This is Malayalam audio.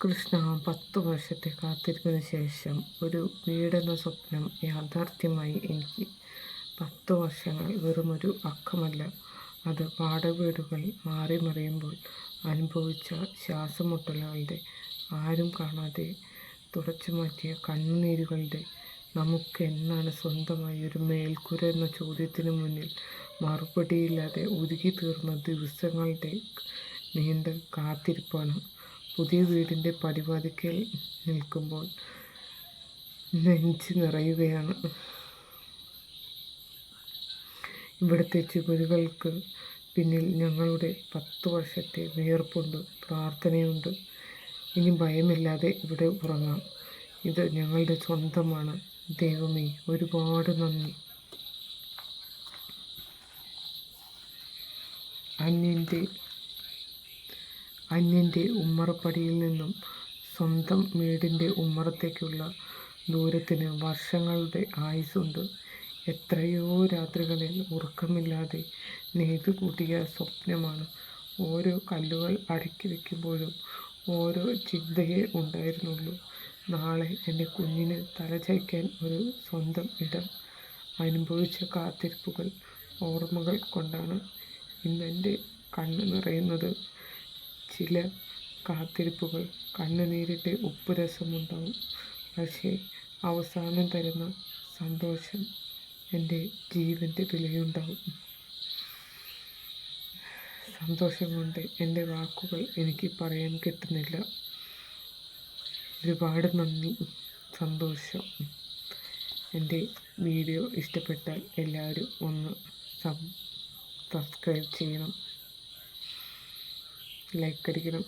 കൃഷ്ണ, 10 വർഷത്തെ കാത്തിരിപ്പിന് ശേഷം ഒരു വീടെന്ന സ്വപ്നം യാഥാർത്ഥ്യമായി എനിക്ക്. 10 വർഷങ്ങൾ വെറുമൊരു അക്കമല്ല, അത് വാടക വീടുകൾ മാറി മറിയുമ്പോൾ അനുഭവിച്ച ശ്വാസമുട്ടലുകളുടെ, ആരും കാണാതെ തുടച്ചു മാറ്റിയ കണ്ണുനീരുകളുടെ, നമുക്ക് എന്നാണ് സ്വന്തമായി ഒരു മേൽക്കൂര എന്ന ചോദ്യത്തിന് മുന്നിൽ മറുപടിയില്ലാതെ ഉരുകി തീർന്ന ദിവസങ്ങളുടെ നീണ്ട കാത്തിരിപ്പാണ്. പുതിയ വീടിൻ്റെ പടിവാതിക്കൽ നിൽക്കുമ്പോൾ നെഞ്ച് നിറയുകയാണ്. ഇവിടുത്തെ ചുവരുകൾക്ക് പിന്നിൽ ഞങ്ങളുടെ 10 വർഷത്തെ വിയർപ്പുണ്ട്, പ്രാർത്ഥനയുണ്ട്. ഇനി ഭയമില്ലാതെ ഇവിടെ ഉറങ്ങാം. ഇത് ഞങ്ങളുടെ സ്വന്തമാണ്. ദൈവമേ, ഒരുപാട് നന്ദി. അന്യൻ്റെ ഉമ്മറപ്പടിയിൽ നിന്നും സ്വന്തം വീടിൻ്റെ ഉമ്മറത്തേക്കുള്ള ദൂരത്തിന് വർഷങ്ങളുടെ ആയുസ്സുണ്ട്. എത്രയോ രാത്രികളിൽ ഉറക്കമില്ലാതെ നെയ്തു കൂട്ടിയ സ്വപ്നമാണ്. ഓരോ കല്ലുകൾ അടുക്കി വയ്ക്കുമ്പോഴും ഓരോ ചിന്തയെ ഉണ്ടായിരുന്നുള്ളൂ. നാളെ എൻ്റെ കുഞ്ഞിന് തലചായ്ക്കാൻ ഒരു സ്വന്തം ഇടം. അനുഭവിച്ച കാത്തിരിപ്പുകൾ, ഓർമ്മകൾ കൊണ്ടാണ് ഇന്നെൻ്റെ കണ്ണ് നിറയുന്നത്. ചില കാത്തിരിപ്പുകൾ കണ്ണുനീരിൻ്റെ ഉപ്പുരസമുണ്ടാവും, പക്ഷേ അവസാനം തരുന്ന സന്തോഷം എൻ്റെ ജീവൻ്റെ വിലയുണ്ടാവും. സന്തോഷം കൊണ്ട് എൻ്റെ വാക്കുകൾ എനിക്ക് പറയാൻ കിട്ടുന്നില്ല. ഒരുപാട് നന്ദി, സന്തോഷം. എൻ്റെ വീഡിയോ ഇഷ്ടപ്പെട്ടാൽ എല്ലാവരും ഒന്ന് സബ്സ്ക്രൈബ് ചെയ്യണം, ലൈക്ക് അടിക്കണം.